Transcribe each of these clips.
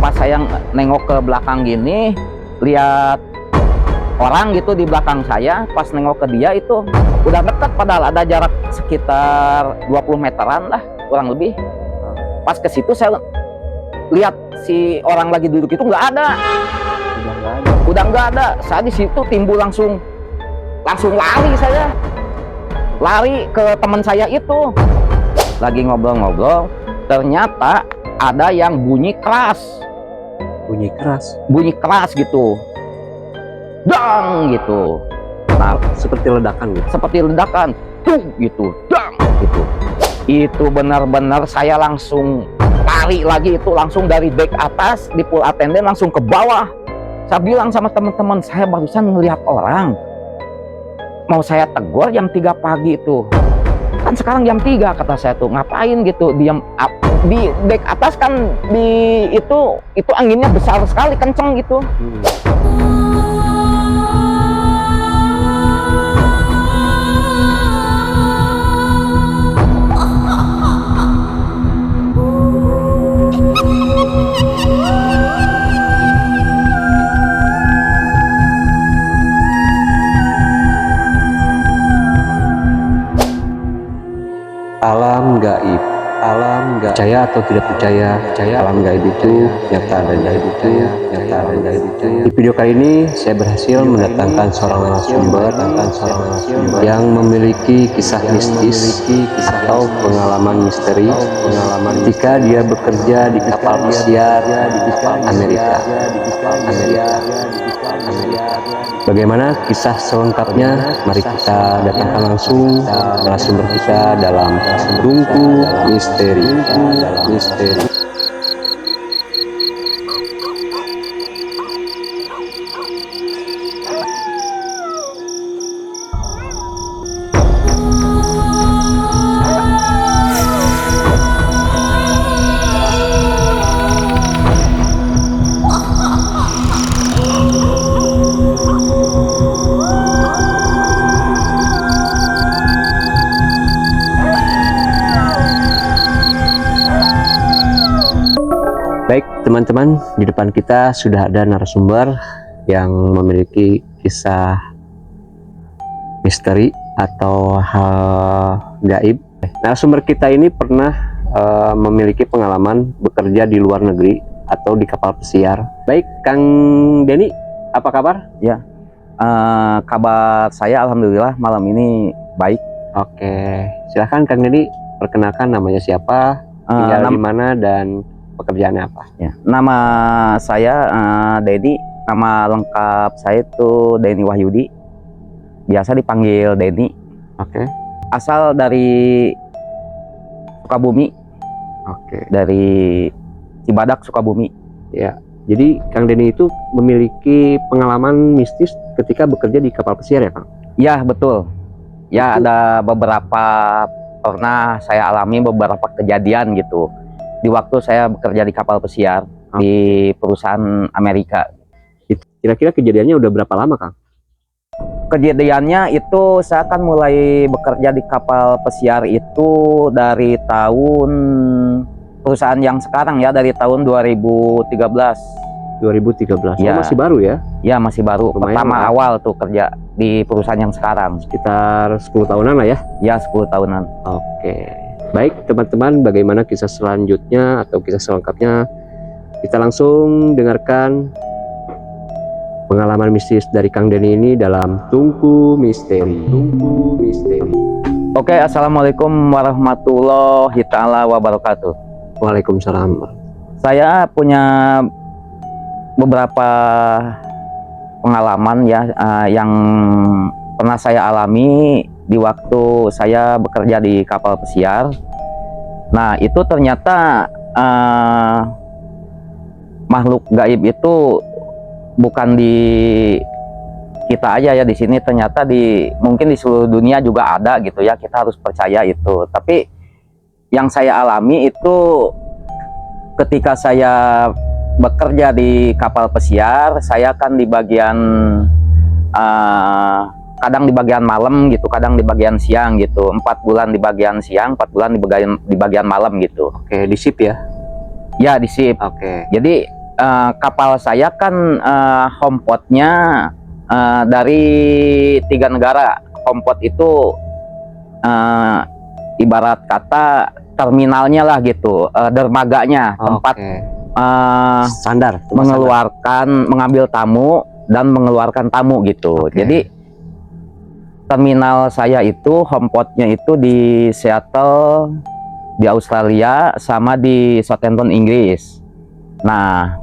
Pas saya nengok ke belakang gini, lihat orang gitu di belakang saya. Pas nengok ke dia itu udah dekat, padahal ada jarak sekitar 20 meteran lah kurang lebih. Pas ke situ saya lihat si orang lagi duduk itu nggak ada. Udah nggak ada. Saya di situ timbul langsung lari saya. Lari ke teman saya itu. Lagi ngobrol-ngobrol, ternyata ada yang bunyi keras. Bunyi keras gitu. Dang gitu. Nah, Seperti ledakan gitu. seperti ledakan. Tuh gitu. Dang gitu. Itu benar-benar saya langsung lari lagi, itu langsung dari dek atas di pool attendant langsung ke bawah. Saya bilang sama teman-teman, saya barusan melihat orang. Mau saya tegur jam 3 pagi itu. Kan sekarang jam 3 kata saya tuh, ngapain gitu diam di dek atas kan, di itu anginnya besar sekali, kenceng gitu. Alam gaib, percaya atau tidak percaya, alam gaib itu nyata dan gaib itu nyata dan gaib itu. Di video kali ini saya berhasil mendatangkan seorang narasumber yang memiliki kisah mistis atau pengalaman misteri ketika dia bekerja di kapal pesiar di Amerika. Bagaimana kisah selengkapnya? Mari kita datangkan langsung narasumber kita dalam Tungku Misteri. Baik teman-teman, di depan kita sudah ada narasumber yang memiliki kisah misteri atau hal gaib. Narasumber kita ini pernah memiliki pengalaman bekerja di luar negeri atau di kapal pesiar. Baik, Kang Denny, apa kabar? Ya, kabar saya alhamdulillah malam ini baik. Oke, silahkan Kang Denny, perkenalkan namanya siapa, tinggal di mana, dan pekerjaannya apa? Ya, nama saya Denny. Nama lengkap saya itu Denny Wahyudi. Biasa dipanggil Denny. Oke. Asal dari Sukabumi. Oke. Dari Cibadak, Sukabumi. Ya. Jadi Kang Denny itu memiliki pengalaman mistis ketika bekerja di kapal pesiar ya, Kang? Ya, betul. Ya, ada beberapa pernah saya alami beberapa kejadian gitu. Di waktu saya bekerja di kapal pesiar di perusahaan Amerika. Kira-kira kejadiannya udah berapa lama, Kang? Kejadiannya itu saya kan mulai bekerja di kapal pesiar itu dari tahun perusahaan yang sekarang ya, dari tahun 2013. 2013. Ya. Oh, masih baru ya? Ya, masih baru. Lumayan Pertama lah. awal tuh kerja di perusahaan yang sekarang. Sekitar 10 tahunan lah ya? Ya, 10 tahunan. Oke. Baik teman-teman, bagaimana kisah selanjutnya atau kisah selengkapnya? Kita langsung dengarkan pengalaman mistis dari Kang Denny ini dalam Tungku Misteri. Oke, assalamualaikum warahmatullahi taala wabarakatuh. Waalaikumsalam. Saya punya beberapa pengalaman ya, yang pernah saya alami di waktu saya bekerja di kapal pesiar. Nah, itu ternyata makhluk gaib itu bukan di kita aja ya, di sini ternyata mungkin di seluruh dunia juga ada gitu ya. Kita harus percaya itu. Tapi yang saya alami itu ketika saya bekerja di kapal pesiar, saya kan di bagian kadang di bagian malam gitu, kadang di bagian siang gitu. 4 bulan di bagian siang, 4 bulan di bagian malam gitu. Oke, di ship ya? Ya, di ship. Oke. Jadi kapal saya kan homeport-nya dari 3 negara. Homeport itu ibarat kata terminalnya lah gitu, dermaganya, tempat standar mengambil tamu dan mengeluarkan tamu gitu. Jadi terminal saya itu homeport-nya itu di Seattle di Australia sama di Southampton Inggris. Nah,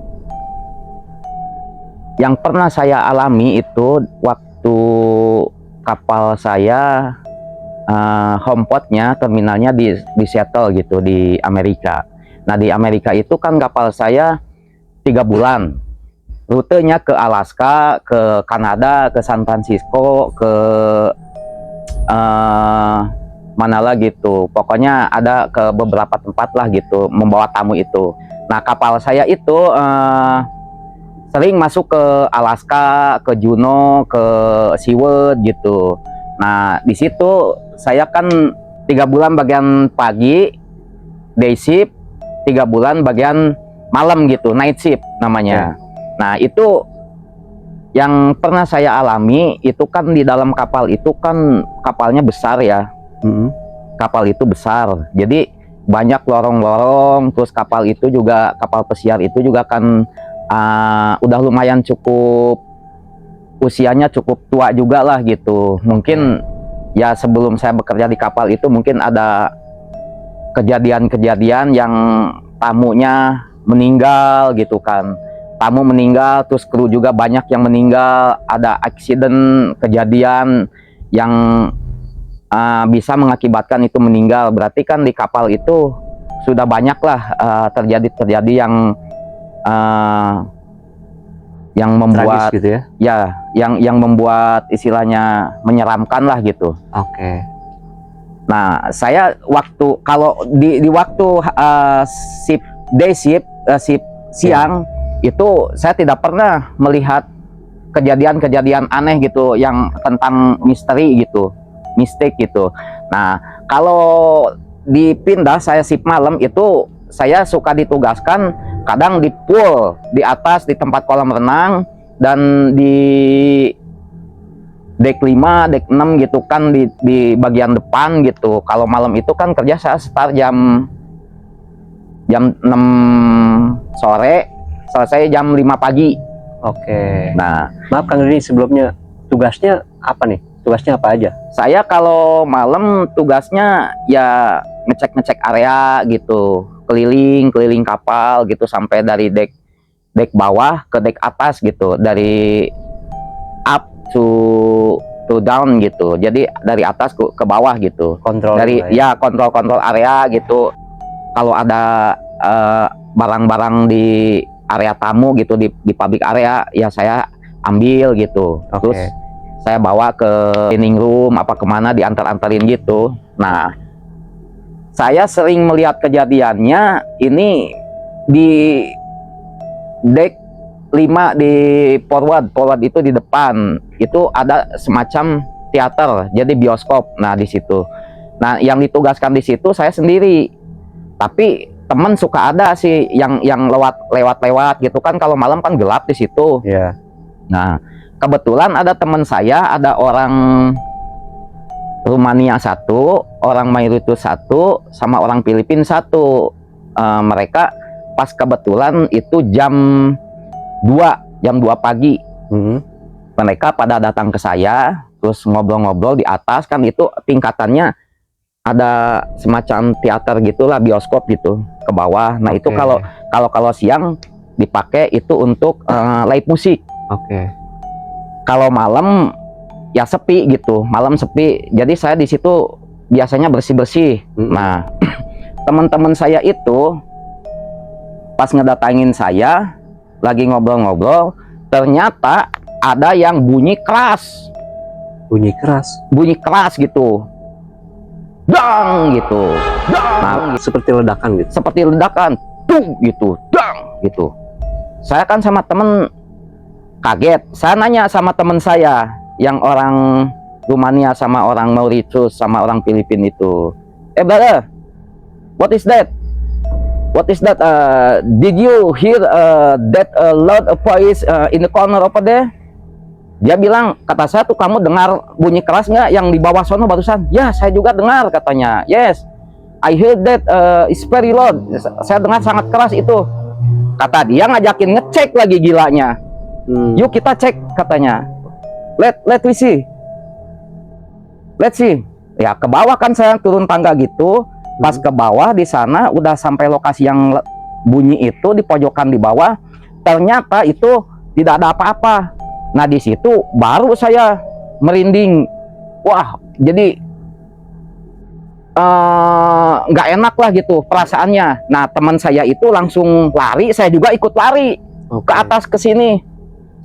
yang pernah saya alami itu waktu kapal saya homeport-nya terminalnya di Seattle gitu di Amerika. Nah, di Amerika itu kan kapal saya 3 bulan. Rutenya ke Alaska, ke Kanada, ke San Francisco, ke mana lah gitu. Pokoknya ada ke beberapa tempat lah gitu membawa tamu itu. Nah, kapal saya itu sering masuk ke Alaska, ke Juneau, ke Seward gitu. Nah, di situ saya kan 3 bulan bagian pagi, day shift, 3 bulan bagian malam gitu, night shift namanya. Nah, itu yang pernah saya alami itu kan di dalam kapal itu kan kapalnya besar ya. Kapal itu besar, jadi banyak lorong-lorong. Terus kapal itu juga, kapal pesiar itu juga kan udah lumayan cukup usianya cukup tua juga lah gitu. Mungkin ya sebelum saya bekerja di kapal itu mungkin ada kejadian-kejadian yang tamunya meninggal gitu kan. Tamu meninggal, terus kru juga banyak yang meninggal, ada accident, kejadian yang bisa mengakibatkan itu meninggal. Berarti kan di kapal itu sudah banyak lah terjadi yang membuat tragis gitu ya. Yang membuat istilahnya menyeramkan lah gitu. Nah, saya kalau di waktu shift day shift siang itu saya tidak pernah melihat kejadian-kejadian aneh gitu yang tentang misteri gitu, mistik gitu. Nah, kalau dipindah saya shift malam itu saya suka ditugaskan kadang di pool, di atas di tempat kolam renang, dan di deck 5, deck 6 gitu kan di bagian depan gitu. Kalau malam itu kan kerja saya start jam 6 sore, selesai jam 5 pagi. Nah, Maaf Kang Deni, sebelumnya tugasnya apa nih? Tugasnya apa aja? Saya kalau malam tugasnya ya ngecek area gitu, keliling kapal gitu sampai dari deck bawah ke deck atas gitu, dari up to down gitu. Jadi dari atas ke bawah gitu. Kontrol kontrol area gitu. Kalau ada barang-barang di area tamu gitu, di public area ya saya ambil gitu. Terus saya bawa ke dining room apa kemana, diantar-antarin gitu. Nah, saya sering melihat kejadiannya ini di deck 5 di forward itu di depan itu ada semacam teater, jadi bioskop. Nah, di situ. Nah, yang ditugaskan di situ saya sendiri. Tapi teman suka ada sih yang lewat gitu kan, kalau malam kan gelap di situ. Nah, kebetulan ada teman saya, ada orang Rumania 1, orang Mauritius 1, sama orang Filipina 1. Mereka pas kebetulan itu jam 2 pagi. Mereka pada datang ke saya, terus ngobrol-ngobrol di atas kan, itu tingkatannya ada semacam teater gitulah, bioskop gitu ke bawah. Nah, itu kalau siang dipakai itu untuk live musik. Kalau malam ya sepi gitu, malam sepi. Jadi saya di situ biasanya bersih-bersih. Nah, teman-teman saya itu pas ngedatangin saya lagi ngobrol-ngobrol, ternyata ada yang bunyi keras gitu, dang gitu, dang, seperti ledakan gitu. seperti ledakan, tung gitu, dang gitu. Saya kan sama temen kaget. Saya nanya sama temen saya yang orang Rumania sama orang Mauritius sama orang Filipina itu, brother, what is that? What is that? Did you hear that loud voice in the corner over there? Dia bilang, kata saya tuh, kamu dengar bunyi keras nggak yang di bawah sono barusan? Ya, saya juga dengar, katanya. Yes, I heard that it's very loud. Saya dengar sangat keras itu. Kata dia, ngajakin ngecek lagi gilanya. Yuk kita cek, katanya. Let we see. Let's see. Ya ke bawah kan, saya turun tangga gitu. Pas ke bawah di sana udah sampai lokasi yang bunyi itu di pojokan di bawah. Ternyata itu tidak ada apa-apa. Nah di situ baru saya merinding. Wah, jadi nggak enak lah gitu perasaannya. Nah teman saya itu langsung lari, saya juga ikut lari ke atas ke sini.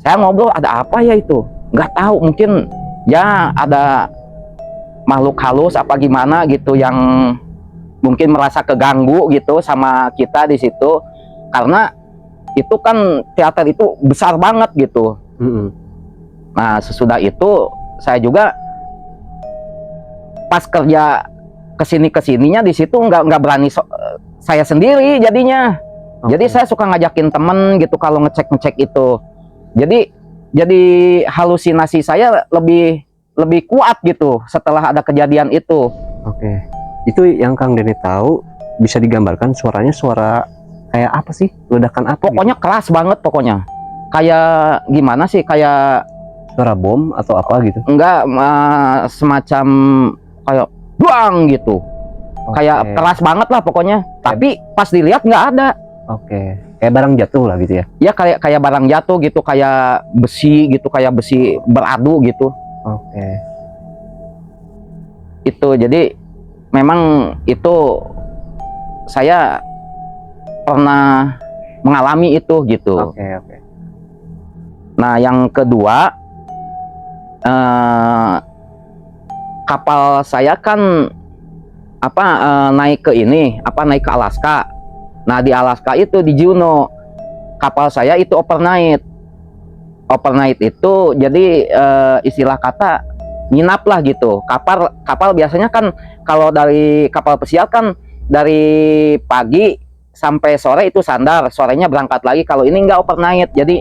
Saya ngobrol, ada apa ya itu? Nggak tahu, mungkin ya ada makhluk halus apa gimana gitu yang mungkin merasa keganggu gitu sama kita di situ. Karena itu kan teater itu besar banget gitu. Nah sesudah itu saya juga pas kerja kesininya di situ nggak berani saya sendiri jadinya. Jadi saya suka ngajakin temen gitu kalau ngecek itu. Jadi halusinasi saya lebih kuat gitu setelah ada kejadian itu. Itu yang Kang Deni tahu, bisa digambarkan suaranya suara kayak apa sih? Ledakan apa? Pokoknya gitu? Keras banget pokoknya. Kayak gimana sih? Kayak suara bom atau apa gitu? Enggak, semacam kayak buang gitu. Kayak keras banget lah pokoknya. Tapi pas dilihat nggak ada. Kayak barang jatuh lah gitu ya? Ya kayak barang jatuh gitu, kayak besi gitu, kayak besi beradu gitu. Itu jadi memang itu saya pernah mengalami itu gitu. Nah yang kedua, kapal saya kan naik ke Alaska. Nah di Alaska itu di Juneau kapal saya itu overnight itu jadi istilah kata nginap lah gitu. Kapal biasanya kan kalau dari kapal pesiar kan dari pagi sampai sore itu sandar, sorenya berangkat lagi. Kalau ini enggak overnight, jadi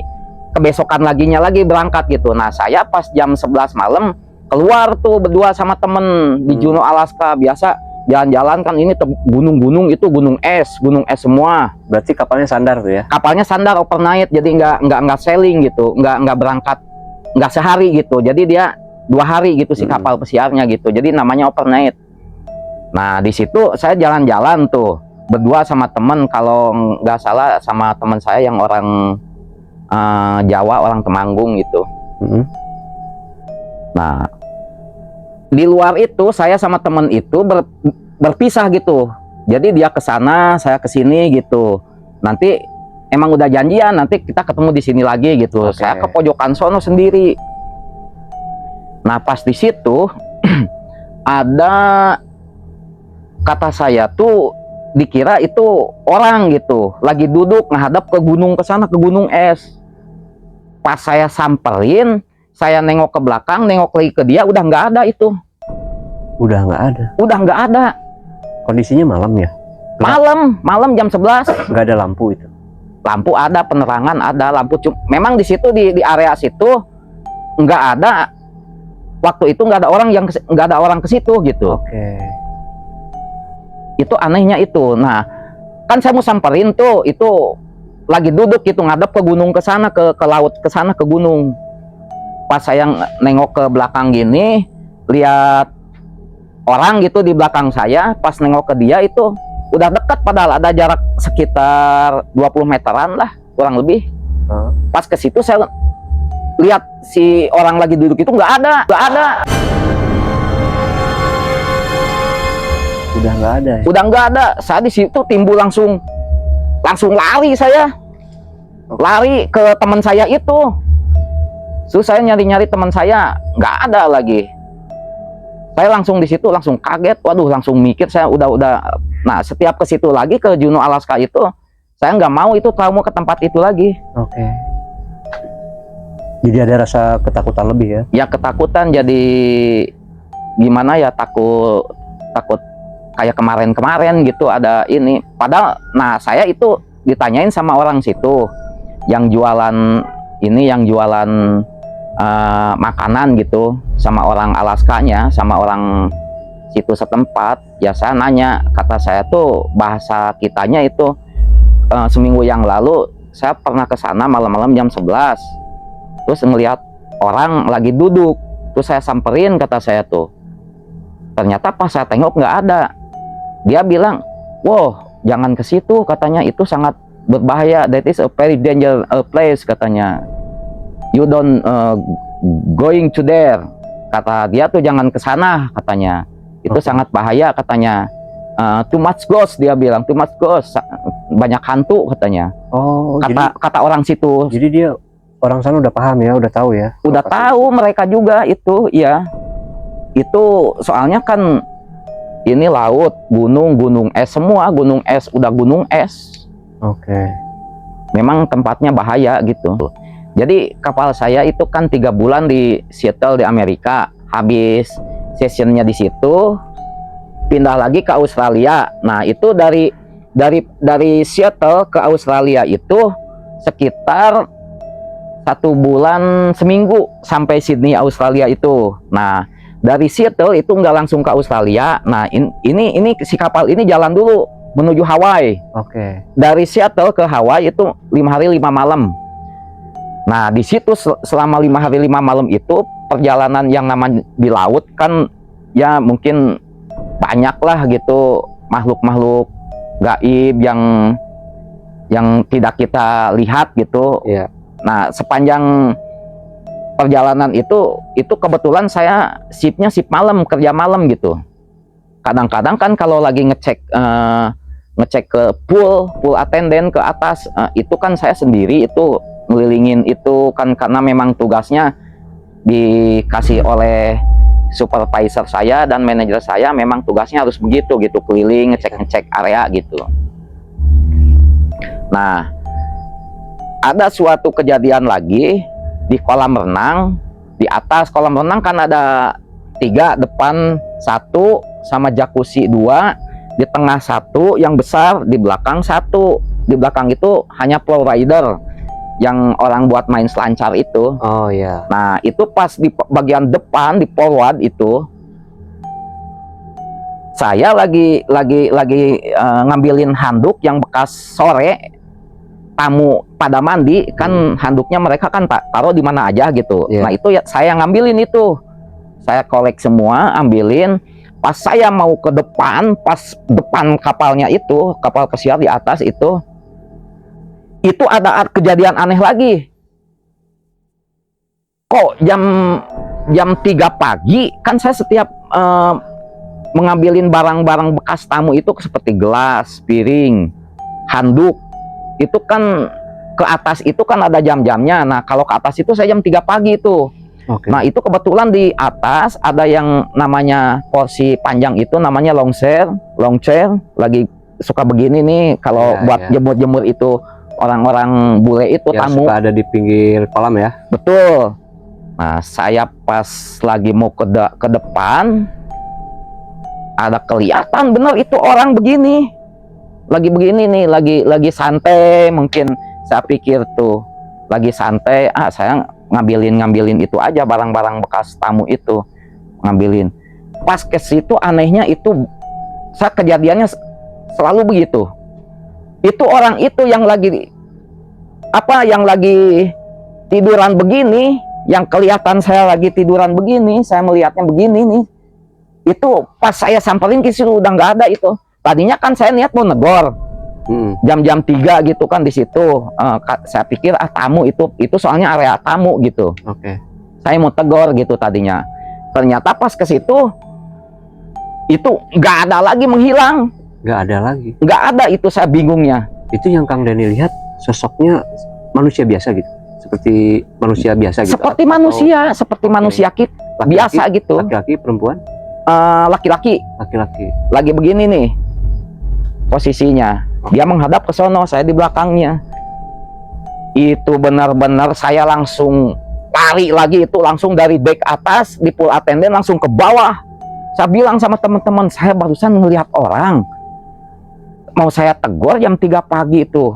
kebesokan lagi berangkat gitu. Nah saya pas jam 11 malam keluar tuh berdua sama temen di Juneau Alaska. Biasa jalan-jalan kan, ini gunung-gunung, itu gunung es semua. Berarti kapalnya sandar tuh ya? Kapalnya sandar overnight, jadi nggak sailing gitu, nggak berangkat, nggak sehari gitu. Jadi dia 2 hari gitu si kapal pesiarnya gitu. Jadi namanya overnight. Nah di situ saya jalan-jalan tuh berdua sama temen, kalau nggak salah sama teman saya yang orang Jawa, orang Temanggung gitu. Nah di luar itu saya sama temen itu berpisah gitu. Jadi dia ke sana, saya ke sini gitu. Nanti emang udah janjian, nanti kita ketemu di sini lagi gitu. Saya ke pojokan sono sendiri. Nah pas di situ ada, kata saya tuh dikira itu orang gitu, lagi duduk ngadap ke gunung, ke sana ke gunung es. Pas saya samperin, saya nengok ke belakang, nengok lagi ke dia, udah nggak ada itu. Udah nggak ada. Kondisinya malam ya? Malam jam 11. Nggak ada lampu itu? Lampu ada, penerangan ada, lampu memang di situ di area situ nggak ada. Waktu itu nggak ada orang ke situ gitu. Itu anehnya itu. Nah kan saya mau samperin tuh, itu lagi duduk gitu ngadep ke gunung, ke sana ke laut, ke sana ke gunung. Pas saya nengok ke belakang gini, lihat orang gitu di belakang saya. Pas nengok ke dia itu udah dekat, padahal ada jarak sekitar 20 meteran lah kurang lebih. Pas ke situ saya lihat si orang lagi duduk itu nggak ada. Udah nggak ada. Saya di situ timbul langsung lari, saya lari ke teman saya itu. Terus saya nyari teman saya, nggak ada lagi. Saya langsung di situ langsung kaget, waduh, langsung mikir saya udah. Nah setiap ke situ lagi, ke Juneau Alaska itu, saya nggak mau itu trauma ke tempat itu lagi. Jadi ada rasa ketakutan lebih ya? Ya ketakutan, jadi gimana ya, takut kayak kemarin-kemarin gitu ada ini. Padahal nah saya itu ditanyain sama orang situ yang jualan ini, yang jualan makanan gitu, sama orang Alaskanya, sama orang situ setempat. Ya saya nanya, kata saya tuh bahasa kitanya itu seminggu yang lalu saya pernah ke sana malam-malam jam 11, terus ngelihat orang lagi duduk, terus saya samperin, kata saya tuh. Ternyata pas saya tengok nggak ada. Dia bilang, wow jangan ke situ, katanya itu sangat berbahaya, that is a very dangerous place, katanya. You don't going to there, kata dia tuh, jangan ke sana, katanya. Itu sangat bahaya, katanya. Too much ghost, dia bilang, too much ghost, banyak hantu, katanya. Oh, Kata orang situ. jadi dia orang sana udah paham ya, udah tahu ya. Udah tahu mereka juga itu, ya. Itu soalnya kan ini laut, gunung es semua, gunung es, udah gunung es. Oke. Memang tempatnya bahaya gitu. Jadi kapal saya itu kan 3 bulan di Seattle di Amerika, habis sessionnya di situ, pindah lagi ke Australia. Nah itu dari Seattle ke Australia itu sekitar 1 bulan seminggu sampai Sydney Australia itu. Nah dari Seattle itu nggak langsung ke Australia. Nah ini si kapal ini jalan dulu menuju Hawaii. Oke. Dari Seattle ke Hawaii itu 5 hari 5 malam. Nah di situ selama 5 hari 5 malam itu perjalanan yang namanya di laut kan ya mungkin banyak lah gitu makhluk-makhluk gaib yang tidak kita lihat gitu. Iya. Nah sepanjang perjalanan itu kebetulan saya shiftnya shift malam, kerja malam gitu. Kadang-kadang kan kalau lagi ngecek ke pool attendant ke atas, itu kan saya sendiri itu ngelilingin itu kan, karena memang tugasnya dikasih oleh supervisor saya dan manajer saya, memang tugasnya harus begitu gitu, keliling ngecek area gitu. Nah ada suatu kejadian lagi di kolam renang. Di atas kolam renang kan ada 3, depan 1 sama jacuzzi 2, di tengah 1 yang besar, di belakang 1. Di belakang itu hanya flow rider yang orang buat main selancar itu. Oh ya. Nah itu pas di bagian depan di forward itu saya lagi ngambilin handuk yang bekas sore tamu pada mandi kan, handuknya mereka kan taruh di mana aja gitu. Yeah. Nah itu ya saya ngambilin itu, saya kolek semua, ambilin. Pas saya mau ke depan, pas depan kapalnya itu, kapal pesiar di atas itu ada kejadian aneh lagi. Kok jam 3 pagi kan saya setiap mengambilin barang-barang bekas tamu itu seperti gelas, piring, handuk, itu kan ke atas itu kan ada jam-jamnya. Nah kalau ke atas itu saya jam 3 pagi itu. Oke. Nah itu kebetulan di atas ada yang namanya porsi panjang itu namanya long chair, lagi suka begini nih kalau buat jemur-jemur itu orang-orang bule itu Ya, tamu. suka ada di pinggir kolam ya. Betul. Nah saya pas lagi mau ke depan, ada kelihatan bener itu orang begini. Lagi begini nih, lagi santai, mungkin saya pikir tuh lagi santai, saya ngambilin itu aja barang-barang bekas tamu itu, ngambilin. Pas ke situ anehnya itu, saya kejadiannya selalu begitu. Itu orang itu yang lagi tiduran begini, yang kelihatan saya lagi tiduran begini, saya melihatnya begini nih. Itu pas saya samperin ke situ udah nggak ada itu. Tadinya kan saya niat mau negor, jam-jam 3 gitu kan di situ. Saya pikir tamu itu soalnya area tamu gitu. Oke. Saya mau tegur gitu tadinya. Ternyata pas ke situ itu nggak ada lagi, menghilang. Nggak ada lagi. Nggak ada, itu saya bingungnya. Itu yang Kang Dani lihat sosoknya manusia biasa gitu, seperti manusia biasa gitu. Seperti manusia, seperti manusia kita biasa gitu. Laki-laki, perempuan? Laki-laki. Laki-laki. Lagi begini nih posisinya, dia menghadap ke sono, saya di belakangnya. Itu benar-benar saya langsung lari lagi, itu langsung dari deck atas di pool attendant langsung ke bawah. Saya bilang sama teman-teman, saya barusan melihat orang. Mau saya tegur jam 3 pagi itu.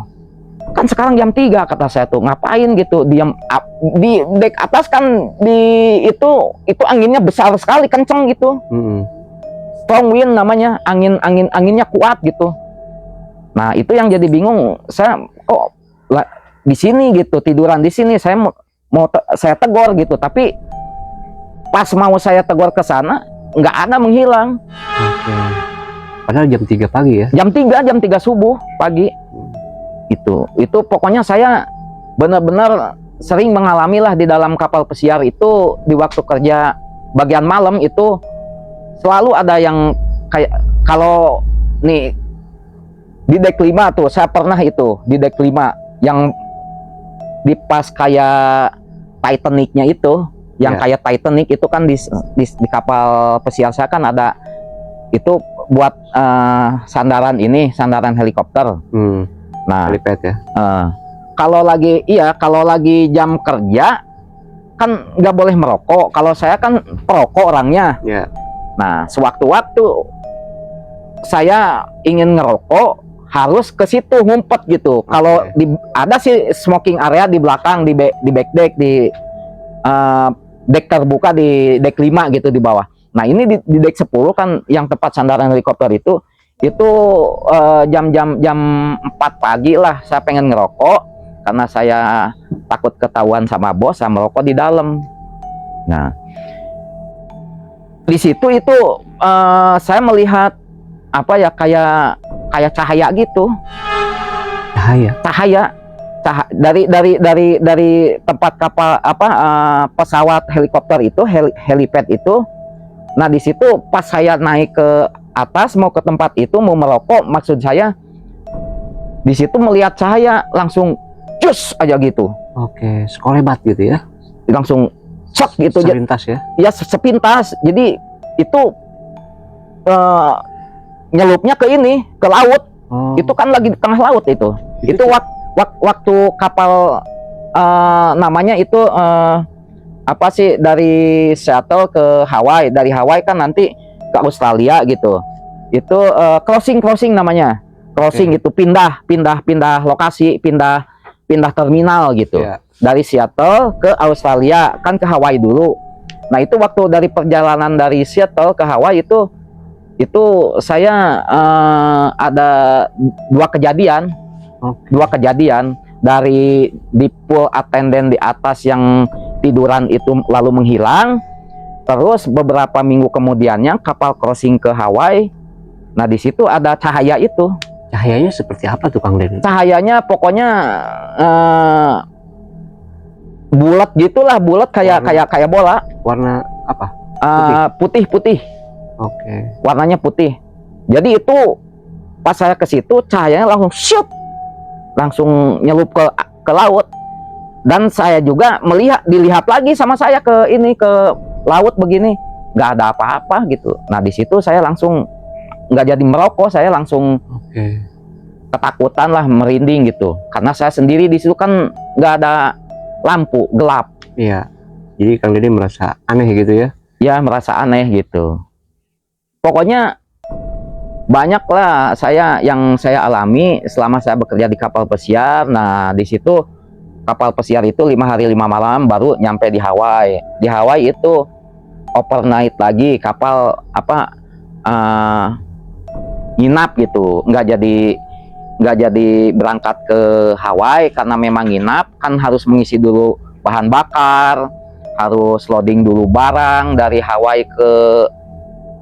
Kan sekarang jam 3 kata saya tuh, ngapain gitu, diam di dek atas kan itu anginnya besar sekali, kenceng gitu. Strong wind namanya, anginnya kuat gitu. Nah, itu yang jadi bingung, saya kok di sini gitu, tiduran di sini, saya saya tegur gitu, tapi pas mau saya tegur ke sana, nggak ada, menghilang. Padahal jam 3 pagi ya? Jam 3 subuh pagi. Itu pokoknya saya benar-benar sering mengalami lah di dalam kapal pesiar itu, di waktu kerja bagian malam itu selalu ada yang kayak, kalau nih di dek 5 tuh saya pernah itu di dek 5 yang di pas kayak Titanicnya itu, yang kayak Titanic itu kan di kapal pesiar saya kan ada itu buat sandaran helikopter. Nah, helipad ya. Kalau lagi jam kerja kan nggak boleh merokok. Kalau saya kan perokok orangnya. Nah, sewaktu-waktu saya ingin ngerokok, harus ke situ ngumpet gitu. Kalau ada sih smoking area di belakang, di back deck, di deck terbuka di deck 5 gitu di bawah. Nah, ini di deck 10 kan yang tempat sandaran helikopter itu jam 4 pagi lah saya pengen ngerokok, karena saya takut ketahuan sama bos, saya merokok di dalam. Nah, di situ saya melihat apa ya, kayak cahaya gitu. Cahaya dari tempat kapal pesawat helikopter itu, helipad itu. Nah, di situ pas saya naik ke atas mau ke tempat itu mau merokok, maksud saya di situ melihat cahaya langsung cus aja gitu. Sekolebat gitu ya, langsung cek gitu, sepintas ya. Ya sepintas. Jadi itu nyelupnya ke laut. Itu kan lagi di tengah laut itu waktu kapal namanya itu apa sih, dari Seattle ke Hawaii, dari Hawaii kan nanti ke Australia gitu. Itu crossing namanya. Itu pindah lokasi, pindah terminal gitu. Dari Seattle ke Australia, kan ke Hawaii dulu. Nah, itu waktu dari perjalanan dari Seattle ke Hawaii itu saya ada dua kejadian. Dari di pool attendant di atas yang tiduran itu lalu menghilang. Terus beberapa minggu kemudiannya kapal crossing ke Hawaii. Nah, di situ ada cahaya itu. Cahayanya seperti apa tuh Kang Den? Cahayanya pokoknya bulat gitulah, bulat kayak bola. Warna apa? Putih. Warnanya putih. Jadi itu pas saya ke situ, cahayanya langsung shoot, langsung nyelup ke laut. Dan saya juga dilihat lagi sama saya ke laut begini, nggak ada apa-apa gitu. Nah, di situ saya langsung nggak jadi merokok, saya langsung ketakutan lah, merinding gitu, karena saya sendiri di situ kan nggak ada lampu, gelap. Iya. Jadi Kang Dede merasa aneh gitu ya? Ya, merasa aneh gitu. Pokoknya banyak lah yang saya alami selama saya bekerja di kapal pesiar. Nah, di situ kapal pesiar itu 5 hari 5 malam baru nyampe di Hawaii. Di Hawaii itu overnight lagi, kapal nginap gitu, nggak jadi berangkat ke Hawaii karena memang nginap kan, harus mengisi dulu bahan bakar, harus loading dulu barang. Dari Hawaii ke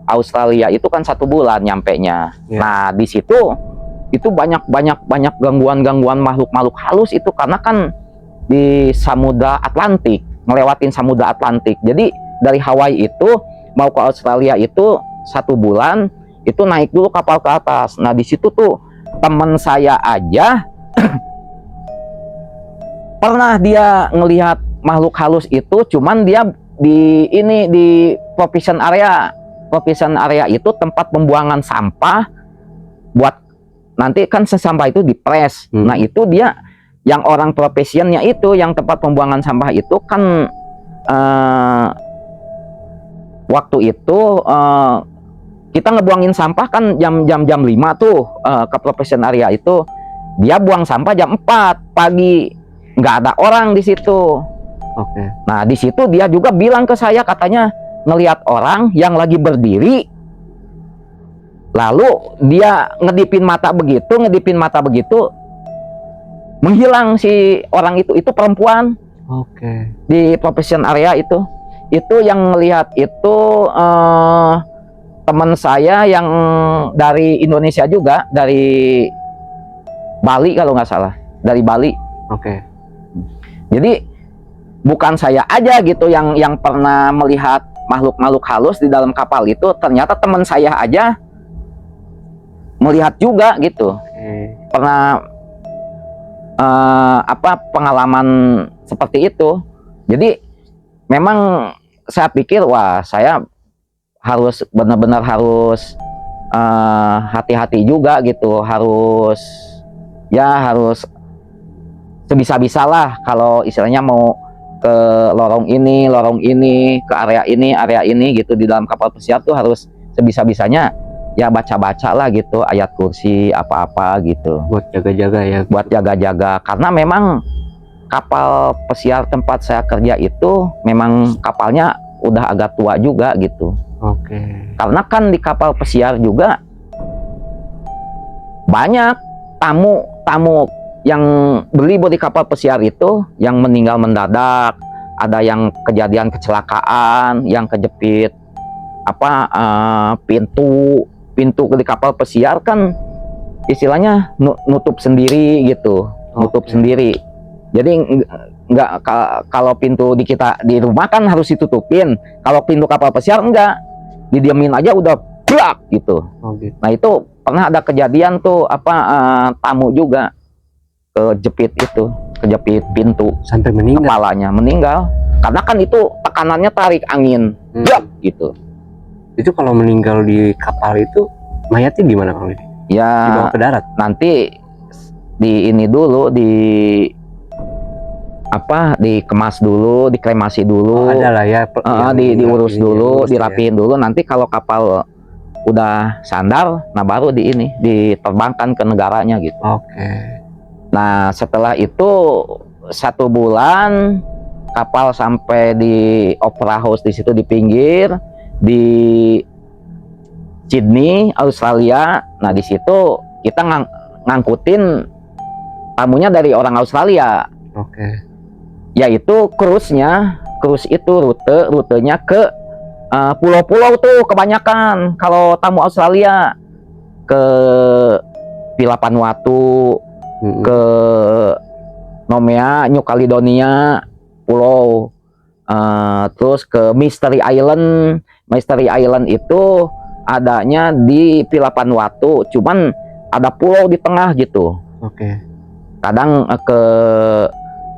Australia itu kan 1 bulan nyampenya. Nah, di situ itu banyak gangguan makhluk halus itu, karena kan di Samudra Atlantik, ngelewatin Samudra Atlantik. Jadi dari Hawaii itu mau ke Australia itu 1 bulan, itu naik dulu kapal ke atas. Nah, di situ tuh teman saya aja pernah dia ngelihat makhluk halus itu, cuman dia di provision area itu tempat pembuangan sampah, buat nanti kan sampah itu dipres. Nah, itu dia yang orang profesionnya itu, yang tempat pembuangan sampah itu kan waktu itu kita ngebuangin sampah kan jam 5 tuh, ke profession area itu dia buang sampah jam 4 pagi, nggak ada orang di situ. Oke. Nah di situ dia juga bilang ke saya, katanya ngelihat orang yang lagi berdiri, lalu dia ngedipin mata begitu, menghilang si orang itu perempuan. Oke. Di profession area itu yang ngelihat itu teman saya yang dari Indonesia juga, dari Bali kalau nggak salah, dari Bali. Oke. Jadi bukan saya aja gitu yang pernah melihat makhluk-makhluk halus di dalam kapal itu, ternyata teman saya aja melihat juga gitu. Pernah pengalaman seperti itu. Jadi memang saya pikir, wah saya harus benar-benar harus hati-hati juga gitu, harus sebisa-bisalah kalau istilahnya mau ke lorong ini, ke area ini gitu di dalam kapal pesiar tuh harus sebisa-bisanya ya baca-baca lah gitu, ayat kursi apa-apa gitu. Buat jaga-jaga ya. Buat jaga-jaga, karena memang kapal pesiar tempat saya kerja itu memang kapalnya udah agak tua juga gitu. Oke. Karena kan di kapal pesiar juga banyak tamu yang berlibur di kapal pesiar itu yang meninggal mendadak, ada yang kejadian kecelakaan, yang kejepit pintu di kapal pesiar kan istilahnya nutup sendiri gitu, nutup sendiri. Jadi nggak, kalau pintu kita di rumah kan harus ditutupin, kalau pintu kapal pesiar enggak, didiamin aja udah blak gitu. Gitu. Nah itu pernah ada kejadian tuh tamu juga kejepit pintu sampai meninggal, kepalanya meninggal, karena kan itu tekanannya tarik angin gitu. Itu kalau meninggal di kapal itu mayatnya gimana Kang? Ya dibawa ke darat, nanti dikemas dulu, dikremasi dulu, ada lah ya, diurus dulu, dirapiin dulu. Nanti kalau kapal udah sandar, nah baru diterbangkan ke negaranya gitu. Oke. Nah setelah itu 1 bulan kapal sampai di Opera House di situ, di pinggir di Sydney, Australia. Nah di situ kita ngangkutin tamunya dari orang Australia. Oke. Yaitu cruise itu rutenya ke pulau-pulau tuh kebanyakan. Kalau tamu Australia ke Villa Vanuatu, ke Nomea, New Caledonia, pulau, terus ke Mystery Island. Mystery Island itu adanya di Villa Vanuatu, cuman ada pulau di tengah gitu. Oke. Kadang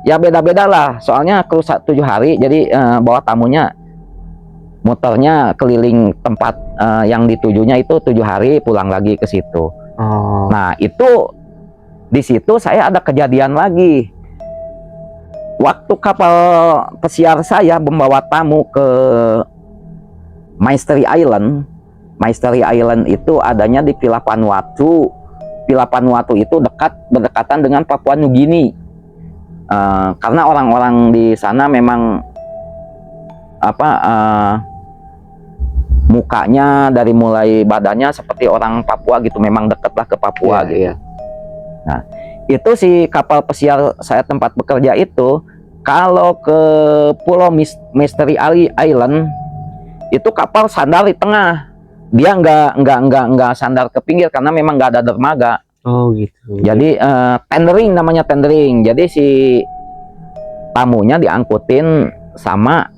ya beda-beda lah, soalnya cruise 7 hari, jadi bawa tamunya muternya keliling tempat yang ditujunya itu 7 hari, pulang lagi ke situ. Nah itu di situ saya ada kejadian lagi. Waktu kapal pesiar saya membawa tamu ke Mystery Island. Mystery Island itu adanya di Villa Vanuatu. Villa Vanuatu itu berdekatan dengan Papua New Guinea. Karena orang-orang di sana memang mukanya dari mulai badannya seperti orang Papua gitu, memang dekatlah ke Papua gitu. Iya. Nah, itu si kapal pesiar saya tempat bekerja itu kalau ke Pulau Mystery Island itu kapal sandar di tengah. Dia nggak sandar ke pinggir karena memang nggak ada dermaga. Oh gitu. Jadi tendering, namanya tendering. Jadi si tamunya diangkutin sama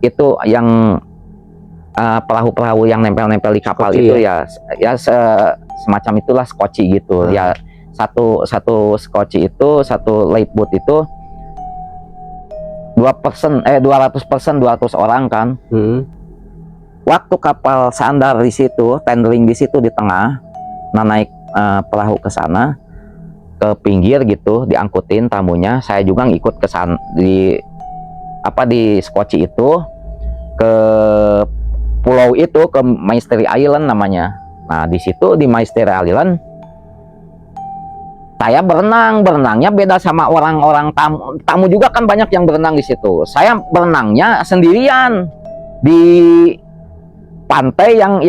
itu yang perahu-perahu yang nempel-nempel di kapal skoci, itu ya semacam itulah skoci gitu. Ya satu skoci itu, satu lifeboat itu 200 orang kan. Waktu kapal sandar di situ, tendering di situ di tengah, naik perahu ke sana, ke pinggir gitu, diangkutin tamunya. Saya juga ngikut ke sana di skoci itu ke pulau itu, ke Mystery Island namanya. Nah di situ di Mystery Island saya berenangnya beda sama orang-orang tamu juga kan banyak yang berenang di situ. Saya berenangnya sendirian di pantai yang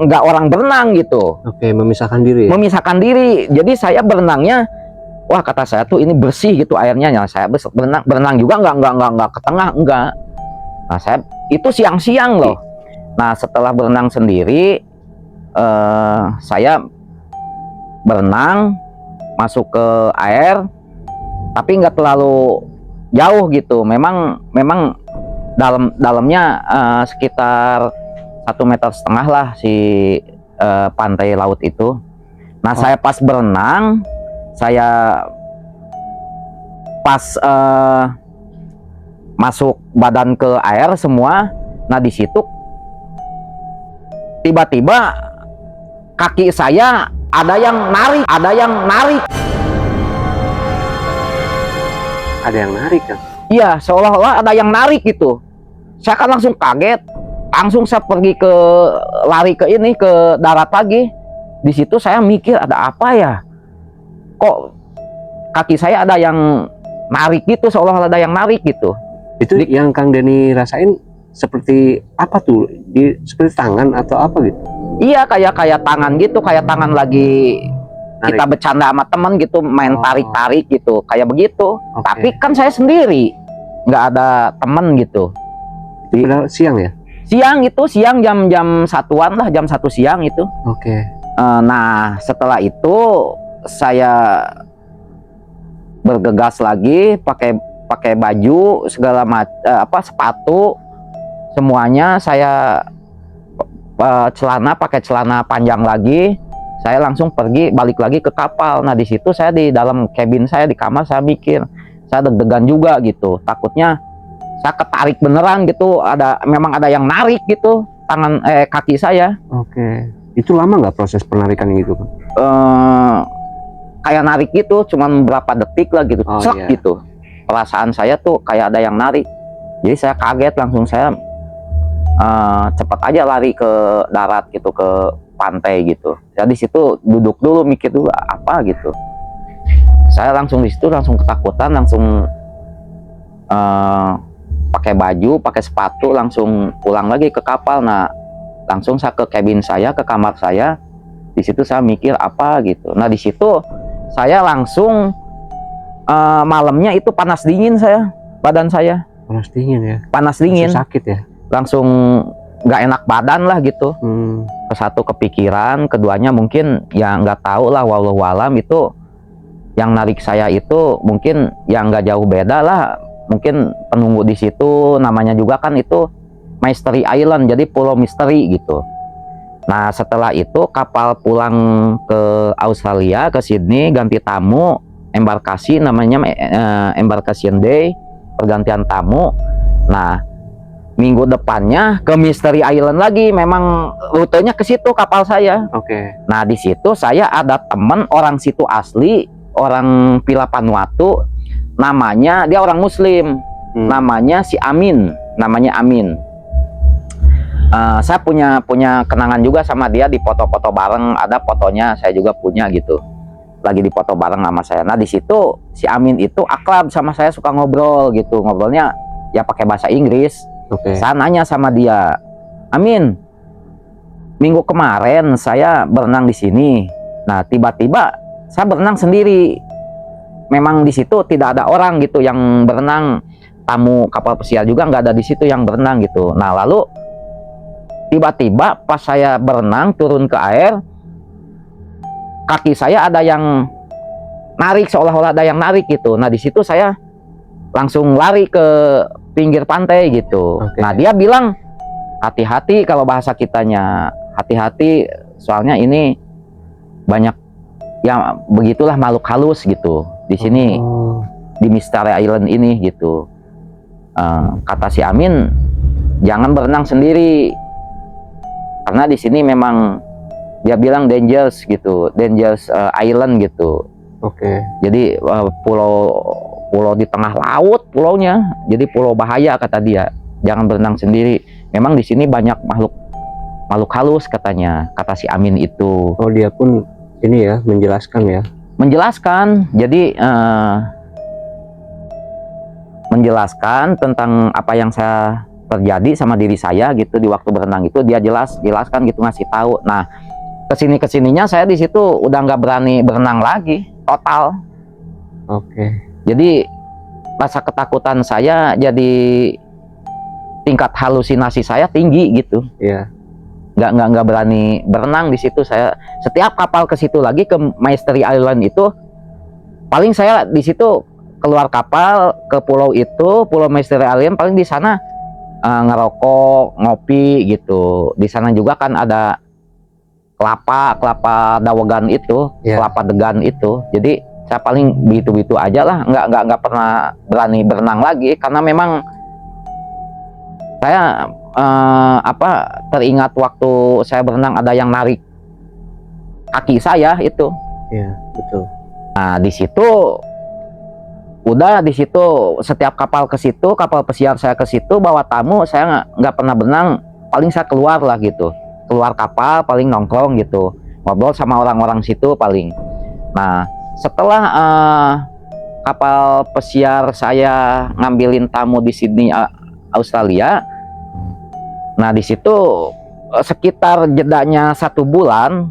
nggak orang berenang gitu. Oke, memisahkan diri. Memisahkan diri. Jadi saya berenangnya, wah kata saya tuh ini bersih gitu airnya. Ya, saya berenang juga nggak ke tengah, enggak. Nah saya itu siang-siang loh. Nah setelah berenang sendiri, saya berenang masuk ke air, tapi nggak terlalu jauh gitu. Memang dalamnya sekitar 1,5 meter lah si pantai laut itu. Nah saya pas berenang, saya pas masuk badan ke air semua. Nah di situ tiba-tiba kaki saya ada yang narik. Ada yang narik kan? Iya, seolah-olah ada yang narik gitu. Saya kan langsung kaget, langsung saya pergi lari ke darat lagi. Di situ saya mikir ada apa ya? Kok kaki saya ada yang narik gitu, seolah-olah ada yang narik gitu. Itu yang Kang Denny rasain seperti apa tuh? Seperti tangan atau apa gitu? Iya, kayak tangan gitu, kayak tangan lagi narik. Kita bercanda sama temen gitu, main tarik-tarik gitu, kayak begitu. Tapi kan saya sendiri, nggak ada temen gitu. Itu padahal siang ya? Siang itu, siang jam 1-an lah, jam 1 siang itu. Oke. Nah setelah itu saya bergegas lagi, pakai baju segala macam, sepatu semuanya, saya pakai celana panjang lagi. Saya langsung balik lagi ke kapal. Nah di situ saya di dalam cabin saya, di kamar, saya mikir, saya deg-degan juga gitu, takutnya saya ketarik beneran gitu, memang ada yang narik gitu kaki saya. Oke. Itu lama nggak proses penarikan itu, Pak? Kayak narik gitu, cuman berapa detik lah gitu, gitu. Perasaan saya tuh kayak ada yang narik. Jadi saya kaget, langsung saya cepat aja lari ke darat gitu, ke pantai gitu. Saya di situ duduk dulu, mikir dulu apa gitu. Saya langsung di situ langsung ketakutan, langsung pakai baju, pakai sepatu, langsung pulang lagi ke kapal. Nah langsung saya ke cabin saya, ke kamar saya. Di situ saya mikir apa gitu. Nah di situ saya langsung malamnya itu panas dingin badan saya. Panas dingin ya? Panas dingin. Masih sakit ya? Langsung nggak enak badan lah gitu. Satu kepikiran, keduanya mungkin ya nggak tahu lah, walau alam itu yang narik saya itu mungkin yang nggak jauh beda lah. Mungkin penunggu di situ, namanya juga kan itu Mystery Island, jadi pulau misteri gitu. Nah setelah itu kapal pulang ke Australia, ke Sydney, ganti tamu, embarkasi namanya embarkation day, pergantian tamu. Nah minggu depannya ke Mystery Island lagi, memang rutenya ke situ kapal saya. Oke. Nah di situ saya ada teman orang situ asli, orang Pila Vanuatu, namanya dia orang Muslim, namanya si Amin, namanya Amin. Saya punya kenangan juga sama dia, di foto-foto bareng, ada fotonya saya juga punya gitu, lagi di foto bareng sama saya. Nah di situ si Amin itu akrab sama saya, suka ngobrol gitu, ngobrolnya ya pakai bahasa Inggris. Saya nanya sama dia, Amin, minggu kemarin saya berenang di sini. Nah tiba-tiba saya berenang sendiri. Memang di situ tidak ada orang gitu yang berenang, tamu kapal pesiar juga nggak ada di situ yang berenang gitu. Nah lalu tiba-tiba pas saya berenang turun ke air, kaki saya ada yang narik, seolah-olah ada yang narik gitu. Nah di situ saya langsung lari ke pinggir pantai gitu. Nah dia bilang hati-hati, kalau bahasa kitanya hati-hati, soalnya ini banyak ya begitulah makhluk halus gitu di sini, di Mystery Island ini gitu. Kata si Amin, jangan berenang sendiri karena di sini memang dia bilang dangerous gitu, dangerous island gitu. Jadi pulau di tengah laut pulaunya, jadi pulau bahaya kata dia, jangan berenang sendiri. Memang di sini banyak makhluk makhluk halus katanya, kata si Amin itu. Oh, dia pun ini ya menjelaskan ya. Menjelaskan, jadi menjelaskan tentang apa yang saya terjadi sama diri saya gitu di waktu berenang itu, dia jelaskan gitu, ngasih tahu. Nah, kesininya saya di situ udah nggak berani berenang lagi total. Oke. Jadi rasa ketakutan saya, jadi tingkat halusinasi saya tinggi gitu. Iya. Nggak berani berenang di situ. Saya setiap kapal ke situ lagi, ke Mystery Island itu, paling saya di situ keluar kapal ke pulau itu, Pulau Mystery Island, paling di sana ngerokok, ngopi gitu. Di sana juga kan ada kelapa dawagan itu, kelapa degan itu. Jadi saya paling begitu aja lah, nggak pernah berani berenang lagi, karena memang saya teringat waktu saya berenang ada yang narik kaki saya itu. Iya, betul. Nah, di situ setiap kapal ke situ, kapal pesiar saya ke situ bawa tamu, saya nggak pernah berenang, paling saya keluar lah gitu, keluar kapal paling nongkrong gitu, ngobrol sama orang-orang situ paling. Nah, setelah kapal pesiar saya ngambilin tamu di Sydney, Australia, nah di situ sekitar jedanya 1 bulan,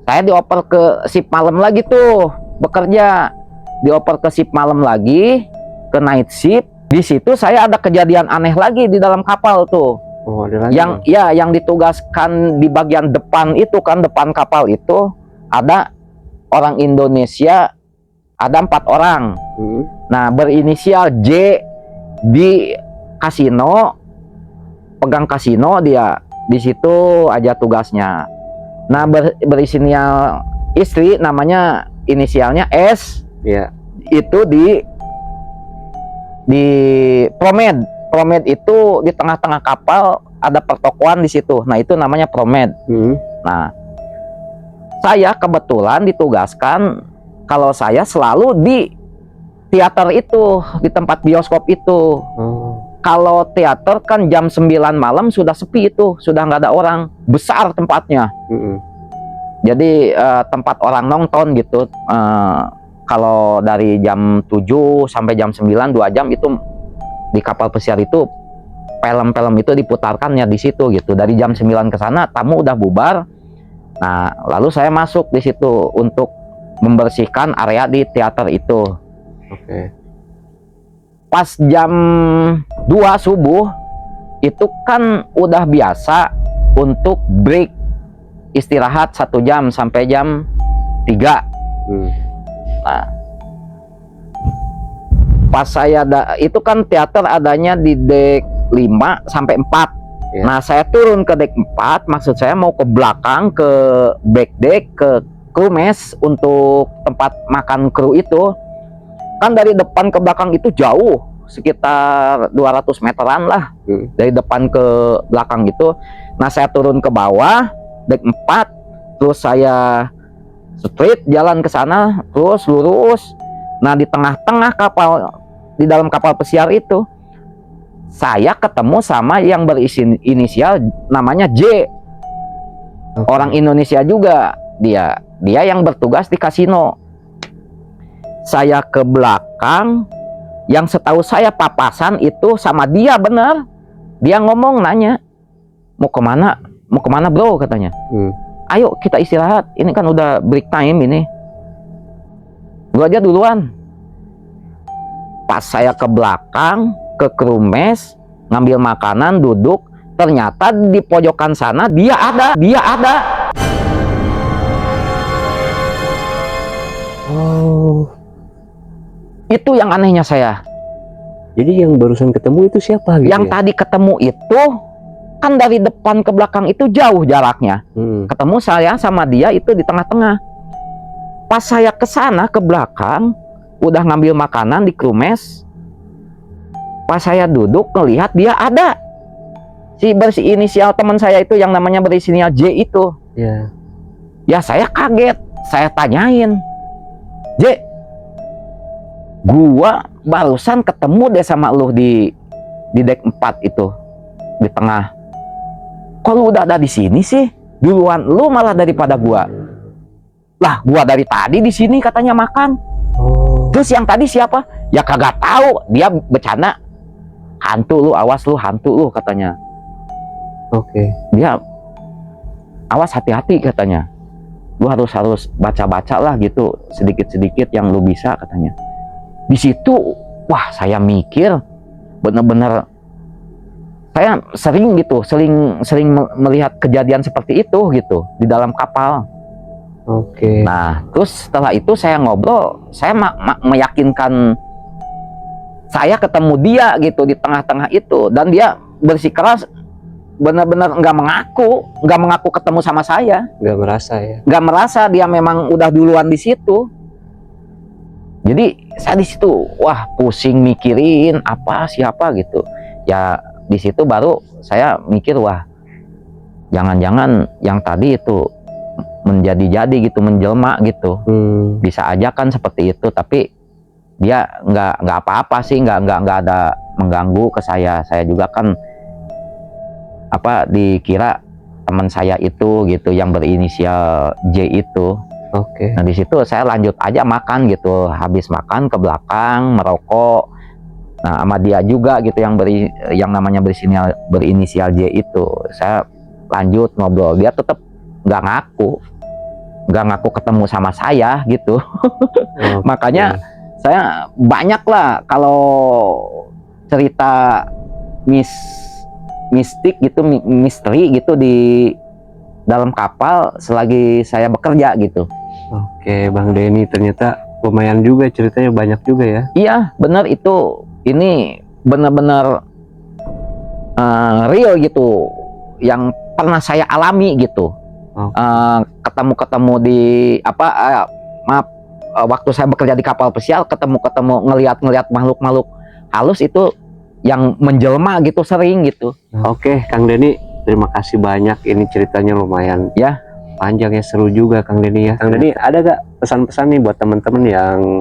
saya dioper ke shift malam lagi tuh, bekerja. Dioper ke shift malam lagi, ke night shift. Di situ saya ada kejadian aneh lagi di dalam kapal tuh. Oh, ada lagi. Yang ditugaskan di bagian depan itu kan, depan kapal itu ada orang Indonesia, ada 4 orang. Nah, berinisial J, di kasino, pegang kasino dia. Di situ aja tugasnya. Nah, berinisial istri, namanya inisialnya S. Iya. Itu di Promed. Promed itu di tengah-tengah kapal ada pertokoan di situ. Nah, itu namanya Promed. Nah, saya kebetulan ditugaskan, kalau saya selalu di teater itu, di tempat bioskop itu. Kalau teater kan jam 9 malam sudah sepi itu, sudah nggak ada orang, besar tempatnya. Jadi tempat orang nonton gitu. Kalau dari jam 7 sampai jam 9, 2 jam itu di kapal pesiar itu, film-film itu diputarkannya di situ gitu. Dari jam 9 ke sana tamu udah bubar. Nah, lalu saya masuk di situ untuk membersihkan area di teater itu. Oke. Pas jam 2 subuh itu kan udah biasa untuk break istirahat 1 jam sampai jam 3. Nah, pas saya itu kan teater adanya di dek 5 sampai 4. Nah, saya turun ke dek 4, maksud saya mau ke belakang, ke back deck, ke crew mess untuk tempat makan kru itu. Kan dari depan ke belakang itu jauh, sekitar 200 meteran lah. Dari depan ke belakang itu. Nah, saya turun ke bawah dek 4, terus saya straight jalan ke sana, terus lurus. Nah, di tengah-tengah kapal, di dalam kapal pesiar itu, saya ketemu sama yang berinisial namanya J. Orang Indonesia juga dia yang bertugas di kasino. Saya ke belakang, yang setahu saya papasan itu sama dia bener. Dia ngomong, nanya, mau kemana bro, katanya. Ayo kita istirahat, ini kan udah break time ini. Gua aja duluan. Pas saya ke belakang, ke crew mess, ngambil makanan, duduk, ternyata di pojokan sana dia ada. Oh. Itu yang anehnya saya. Jadi yang barusan ketemu itu siapa gitu? Yang tadi ketemu itu kan dari depan ke belakang itu jauh jaraknya. Ketemu saya sama dia itu di tengah-tengah. Pas saya ke sana ke belakang, udah ngambil makanan di crew mess. Pas saya duduk ngelihat dia ada. Si berinisial teman saya itu yang namanya berinisial J itu. Ya saya kaget, saya tanyain, J, gua barusan ketemu deh sama lu di dek 4 itu, di tengah. kok lu udah ada di sini sih? Duluan lu malah daripada gua. Lah, gua dari tadi di sini katanya makan. Oh. Terus yang tadi siapa? Ya kagak tahu. Dia bercanda. Hantu lu, awas lu, hantu lu katanya. Oke. Dia awas, hati-hati katanya. Lu harus baca-baca lah gitu, sedikit-sedikit yang lu bisa katanya. Di situ, wah saya mikir bener-bener, saya sering gitu, sering melihat kejadian seperti itu gitu di dalam kapal. Oke. Nah, terus setelah itu saya ngobrol, saya meyakinkan saya ketemu dia gitu di tengah-tengah itu, dan dia bersikeras benar-benar nggak mengaku ketemu sama saya, Nggak merasa ya? nggak merasa, dia memang udah duluan di situ. Jadi saya di situ, wah pusing mikirin apa siapa gitu. Ya di situ baru saya mikir, wah jangan-jangan yang tadi itu menjadi-jadi gitu, menjelma gitu. Bisa aja kan seperti itu, tapi dia nggak apa-apa sih, nggak ada mengganggu ke saya. Saya juga kan apa dikira teman saya itu gitu yang berinisial J itu. Oke. Nah di situ saya lanjut aja makan gitu, habis makan ke belakang merokok. Nah sama dia juga gitu yang namanya berinisial J itu, saya lanjut ngobrol. Dia tetap nggak ngaku ketemu sama saya gitu. Oke. Makanya saya banyak lah kalau cerita mistik gitu, misteri gitu di dalam kapal selagi saya bekerja gitu. Oke, Bang Denny, ternyata lumayan juga ceritanya, banyak juga ya. Iya, benar itu. Ini benar-benar real gitu, yang pernah saya alami gitu. Ketemu di waktu saya bekerja di kapal pesiar, ketemu ngelihat makhluk halus itu yang menjelma gitu, sering gitu. Oke, Kang Denny, terima kasih banyak. Ini ceritanya lumayan ya panjang ya, seru juga Kang Denny ya. Kang Denny, ada gak pesan-pesan nih buat teman-teman yang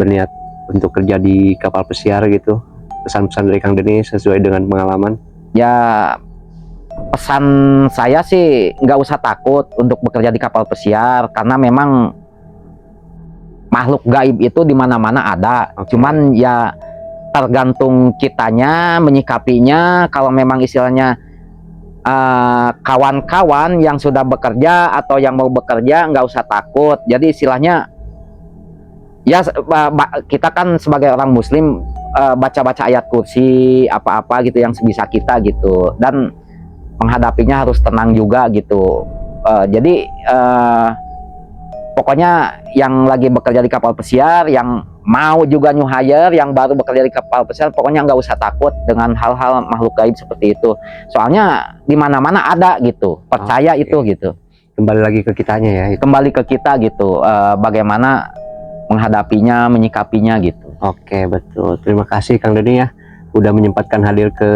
berniat untuk kerja di kapal pesiar gitu? Pesan-pesan dari Kang Denny sesuai dengan pengalaman. Ya pesan saya sih nggak usah takut untuk bekerja di kapal pesiar, karena memang makhluk gaib itu di mana-mana ada. Cuman ya tergantung kitanya menyikapinya. Kalau memang istilahnya kawan-kawan yang sudah bekerja atau yang mau bekerja, nggak usah takut. Jadi istilahnya ya kita kan sebagai orang muslim baca-baca ayat kursi apa-apa gitu yang sebisa kita gitu, dan menghadapinya harus tenang juga gitu. Jadi pokoknya yang lagi bekerja di kapal pesiar, yang mau juga new hire, yang baru bekerja di kapal pesiar, pokoknya nggak usah takut dengan hal-hal makhluk gaib seperti itu. Soalnya di mana-mana ada gitu, percaya itu gitu. Kembali lagi ke kitanya ya. Kembali ke kita gitu, bagaimana menghadapinya, menyikapinya gitu. Oke, betul. Terima kasih Kang Denny ya, udah menyempatkan hadir ke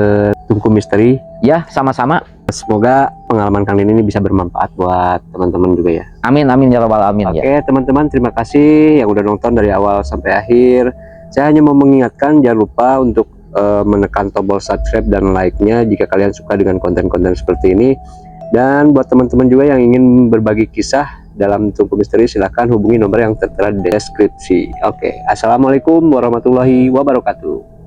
Tungku Misteri. Ya, sama-sama. Semoga pengalaman Kang Denny ini bisa bermanfaat buat teman-teman juga ya. Amin, amin ya rabbal alamin. Oke, teman-teman, terima kasih yang udah nonton dari awal sampai akhir. Saya hanya mau mengingatkan, jangan lupa untuk menekan tombol subscribe dan like-nya jika kalian suka dengan konten-konten seperti ini. Dan buat teman-teman juga yang ingin berbagi kisah dalam Tungku Misteri, silahkan hubungi nomor yang tertera di deskripsi. Oke, assalamualaikum warahmatullahi wabarakatuh.